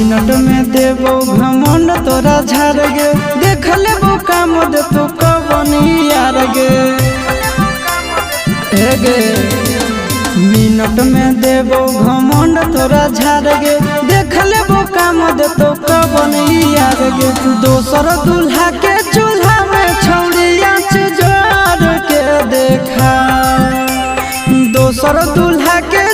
Minute में देबो घमंड तोरा झाड़ गे, देख लेबो काम दे तो कबनी यार गे। गे मिनट में देबो घमंड तोरा झाड़ गे, देख लेबो काम दे तो कबनी यार गे। दोसर दूल्हा के चूल्हा में छौड़िया जोड़ के देखा, दोसर दूल्हा के